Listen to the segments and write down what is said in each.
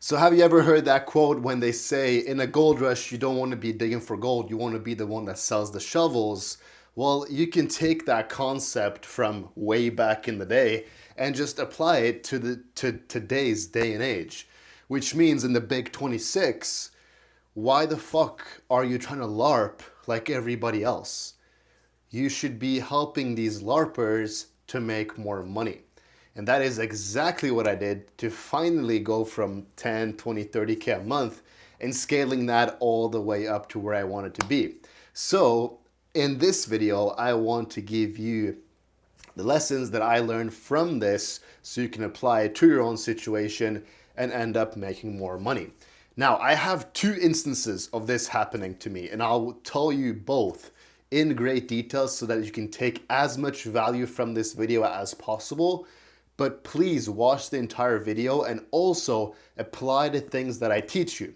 So have you ever heard that quote when they say in a gold rush you don't want to be digging for gold, you want to be the one that sells the shovels? Well, you can take that concept from way back in the day and just apply it to today's day and age. Which means in the big 26, why the fuck are you trying to LARP like everybody else? You should be helping these LARPers to make more money. And that is exactly what I did to finally go from 10, 20, 30K a month and scaling that all the way up to where I wanted to be. So in this video, I want to give you the lessons that I learned from this so you can apply it to your own situation and end up making more money. Now, I have two instances of this happening to me, and I'll tell you both in great detail so that you can take as much value from this video as possible. But please watch the entire video and also apply the things that I teach you.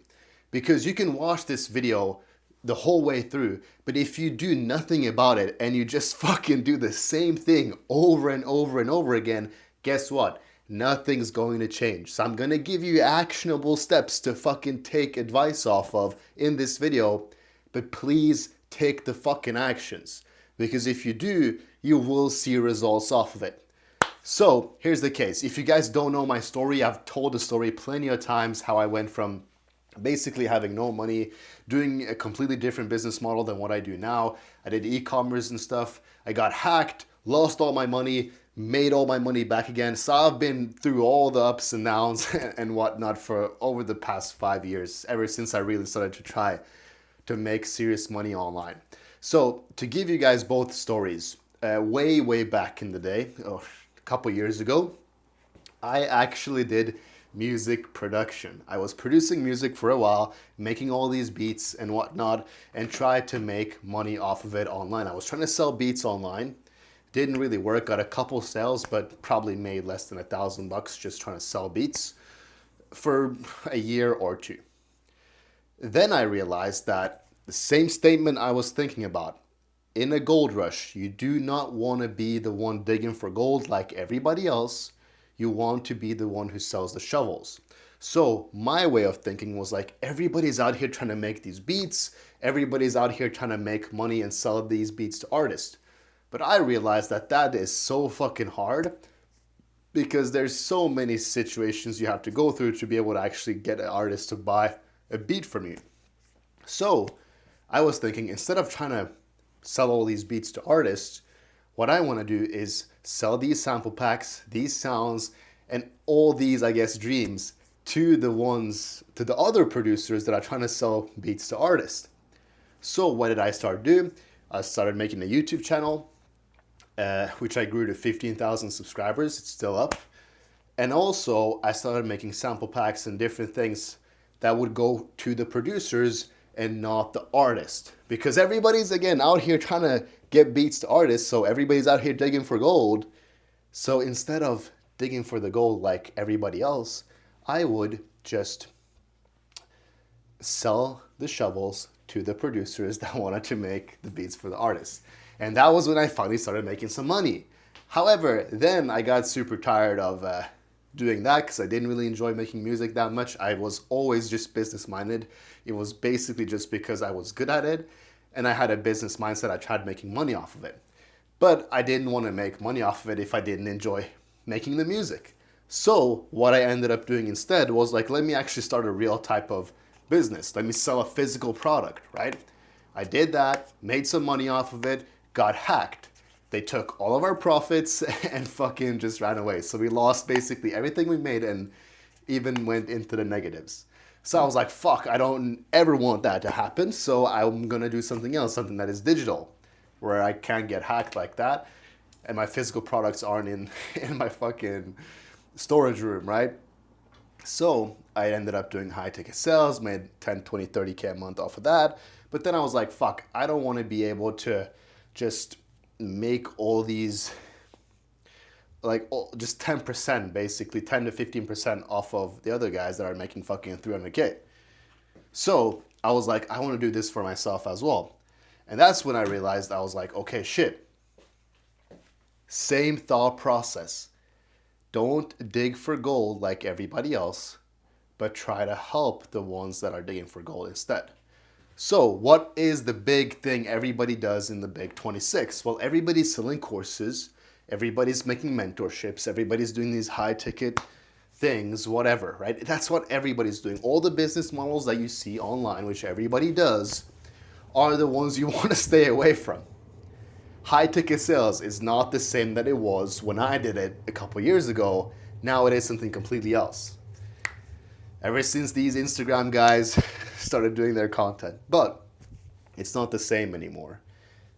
Because you can watch this video the whole way through, but if you do nothing about it and you just fucking do the same thing over and over and over again, guess what? Nothing's going to change. So I'm gonna give you actionable steps to fucking take advice off of in this video, but please take the fucking actions. Because if you do, you will see results off of it. So here's the case. If you guys don't know my story, I've told the story plenty of times how I went from basically having no money, doing a completely different business model than what I do now. I did e-commerce and stuff. I got hacked, lost all my money, made all my money back again. So I've been through all the ups and downs and whatnot for over the past 5 years, ever since I really started to try to make serious money online. So to give you guys both stories, way back in the day, a couple years ago, I actually did music production. I was producing music for a while, making all these beats and whatnot, and tried to make money off of it online. I was trying to sell beats online. Didn't really work. Got a couple sales, but probably made less than $1,000 just trying to sell beats for a year or two. Then I realized that the same statement I was thinking about, in a gold rush, you do not want to be the one digging for gold like everybody else. You want to be the one who sells the shovels. So my way of thinking was like, everybody's out here trying to make these beats. Everybody's out here trying to make money and sell these beats to artists. But I realized that that is so fucking hard because there's so many situations you have to go through to be able to actually get an artist to buy a beat from you. So I was thinking, instead of trying to sell all these beats to artists, what I want to do is sell these sample packs, these sounds, and all these, I guess, dreams to the other producers that are trying to sell beats to artists. So what did I start doing? I started making a YouTube channel, which I grew to 15,000 subscribers. It's still up. And also I started making sample packs and different things that would go to the producers and not the artist. Because everybody's, again, out here trying to get beats to artists, so everybody's out here digging for gold. So instead of digging for the gold like everybody else, I would just sell the shovels to the producers that wanted to make the beats for the artists. And that was when I finally started making some money. However, then I got super tired of doing that because I didn't really enjoy making music that much. I was always just business minded. It was basically just because I was good at it and I had a business mindset. I tried making money off of it. But I didn't want to make money off of it if I didn't enjoy making the music. So what I ended up doing instead was like, let me actually start a real type of business. Let me sell a physical product, right? I did that, made some money off of it, got hacked. They took all of our profits and fucking just ran away. So we lost basically everything we made and even went into the negatives. So I was like, fuck, I don't ever want that to happen. So I'm gonna do something else, something that is digital, where I can't get hacked like that. And my physical products aren't in my fucking storage room, right? So I ended up doing high ticket sales, made 10, 20, 30K a month off of that. But then I was like, fuck, I don't want to be able to just make all these, like just 10%, basically 10 to 15% off of the other guys that are making fucking 300K. So I was like, I want to do this for myself as well. And that's when I realized, I was like, okay, shit. Same thought process. Don't dig for gold like everybody else, but try to help the ones that are digging for gold instead. So, what is the big thing everybody does in the Big 26? Well, everybody's selling courses, everybody's making mentorships, everybody's doing these high ticket things, whatever, right? That's what everybody's doing. All the business models that you see online, which everybody does, are the ones you want to stay away from. High ticket sales is not the same that it was when I did it a couple years ago. Now it is something completely else. Ever since these Instagram guys started doing their content. But it's not the same anymore.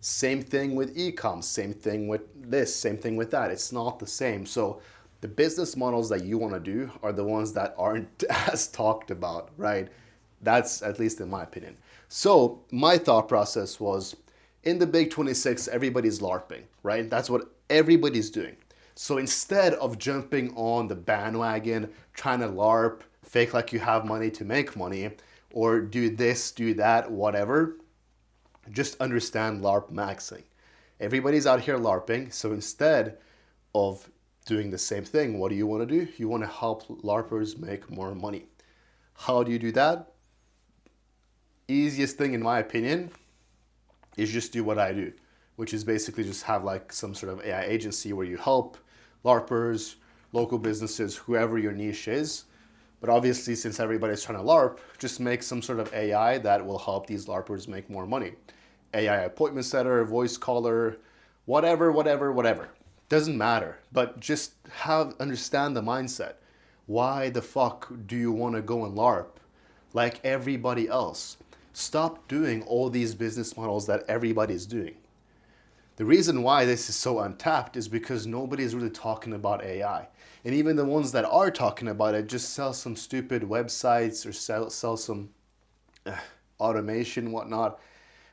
Same thing with e-com, same thing with this, same thing with that. It's not the same. So the business models that you want to do are the ones that aren't as talked about, right? That's at least in my opinion. So my thought process was in the Big 26, everybody's LARPing, right? That's what everybody's doing. So instead of jumping on the bandwagon, trying to LARP, fake like you have money to make money, or do this, do that, whatever, just understand LARP maxing. Everybody's out here LARPing, so instead of doing the same thing, what do you want to do? You want to help LARPers make more money. How do you do that? Easiest thing in my opinion is just do what I do, which is basically just have like some sort of AI agency where you help LARPers, local businesses, whoever your niche is. But obviously, since everybody's trying to LARP, just make some sort of AI that will help these LARPers make more money. AI appointment setter, voice caller, whatever. Doesn't matter. But just understand the mindset. Why the fuck do you want to go and LARP like everybody else? Stop doing all these business models that everybody's doing. The reason why this is so untapped is because nobody's really talking about AI. And even the ones that are talking about it just sell some stupid websites or sell some automation, whatnot.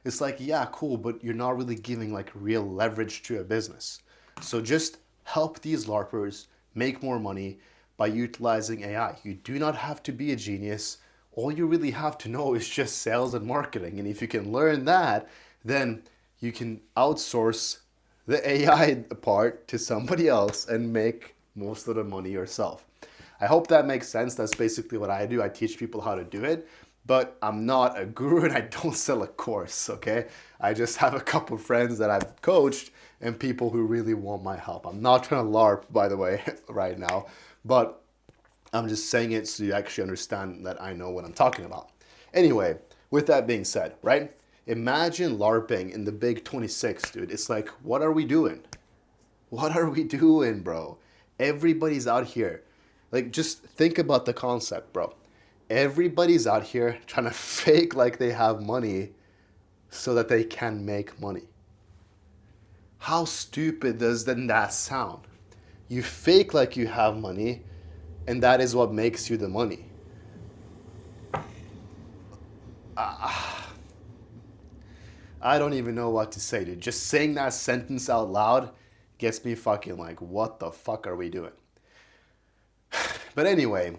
It's like, yeah, cool, but you're not really giving like real leverage to a business. So just help these LARPers make more money by utilizing AI. You do not have to be a genius. All you really have to know is just sales and marketing. And if you can learn that, then you can outsource the AI part to somebody else and make most of the money yourself. I hope that makes sense. That's basically what I do. I teach people how to do it, but I'm not a guru and I don't sell a course, okay? I just have a couple friends that I've coached and people who really want my help. I'm not trying to LARP, by the way, right now, but I'm just saying it so you actually understand that I know what I'm talking about. Anyway, with that being said, right? Imagine LARPing in the Big 26, dude. It's like, what are we doing? What are we doing, bro? Everybody's out here. Like, just think about the concept, bro. Everybody's out here trying to fake like they have money so that they can make money. How stupid does then that sound? You fake like you have money, and that is what makes you the money. I don't even know what to say, dude. Just saying that sentence out loud gets me fucking like, what the fuck are we doing? But anyway,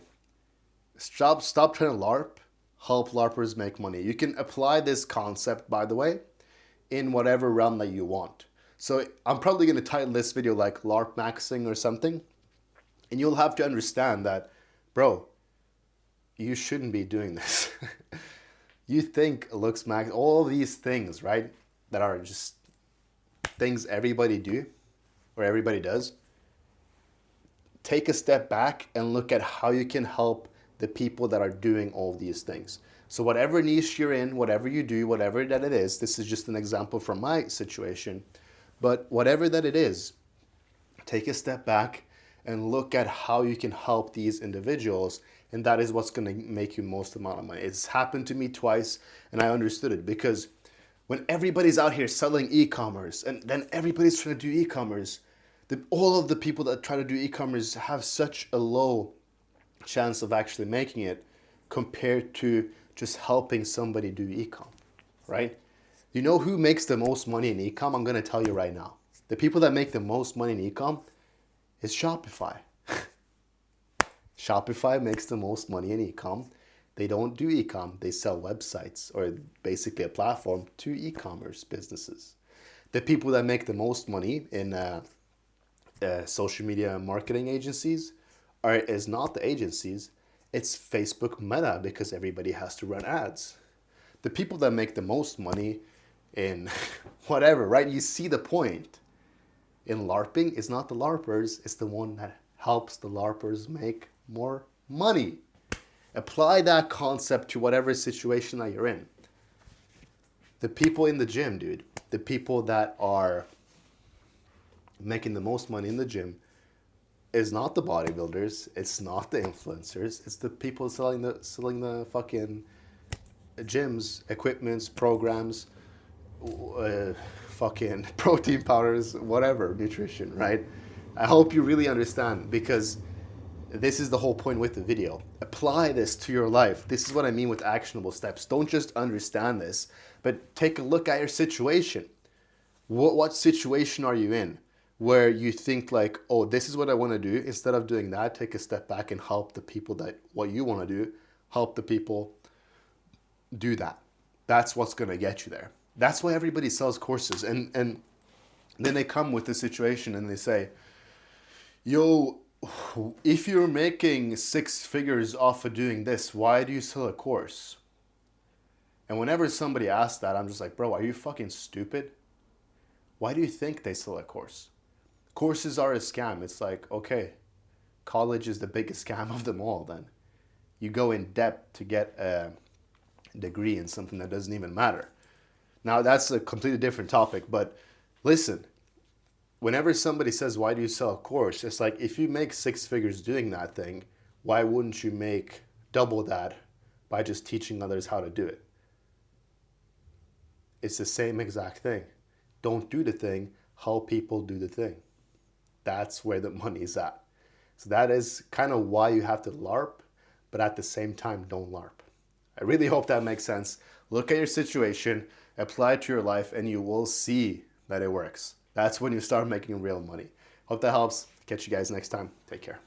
stop trying to LARP. Help LARPers make money. You can apply this concept, by the way, in whatever realm that you want. So I'm probably going to title this video like LARP maxing or something. And you'll have to understand that, bro, you shouldn't be doing this. You think looks max, all these things, right? That are just things everybody do or everybody does. Take a step back and look at how you can help the people that are doing all these things. So whatever niche you're in, whatever you do, whatever that it is, this is just an example from my situation, but whatever that it is, take a step back and look at how you can help these individuals, and that is what's going to make you most amount of money. It's happened to me twice, and I understood it because when everybody's out here selling e-commerce, and then everybody's trying to do e-commerce, all of the people that try to do e-commerce have such a low chance of actually making it compared to just helping somebody do e-com, right? You know who makes the most money in e-com? I'm going to tell you right now. The people that make the most money in e-com is Shopify. Shopify makes the most money in e-com. They don't do e-com. They sell websites or basically a platform to e-commerce businesses. The people that make the most money in social media marketing agencies is not the agencies. It's Facebook Meta because everybody has to run ads. The people that make the most money in whatever, right? You see the point. In LARPing, it's not the LARPers, it's the one that helps the LARPers make more money. Apply that concept to whatever situation that you're in. The people in the gym, dude, the people that are making the most money in the gym is not the bodybuilders, it's not the influencers, it's the people selling the fucking gyms, equipments, programs, fucking protein powders, whatever, nutrition, right? I hope you really understand, because this is the whole point with the video. Apply this to your life. This is what I mean with actionable steps. Don't just understand this, but take a look at your situation. What situation are you in where you think like, oh, this is what I want to do? Instead of doing that, take a step back and help the people that what you want to do, help the people do that. That's what's going to get you there. That's why everybody sells courses. And then they come with the situation and they say, yo, if you're making 6 figures off of doing this, why do you sell a course? And whenever somebody asks that, I'm just like, bro, are you fucking stupid? Why do you think they sell a course? Courses are a scam. It's like, okay, college is the biggest scam of them all then. You go in depth to get a degree in something that doesn't even matter. Now, that's a completely different topic, but listen, whenever somebody says, why do you sell a course? It's like, if you make 6 figures doing that thing, why wouldn't you make double that by just teaching others how to do it? It's the same exact thing. Don't do the thing, help people do the thing. That's where the money is at. So that is kind of why you have to LARP, but at the same time, don't LARP. I really hope that makes sense. Look at your situation, apply it to your life, and you will see that it works. That's when you start making real money. Hope that helps. Catch you guys next time. Take care.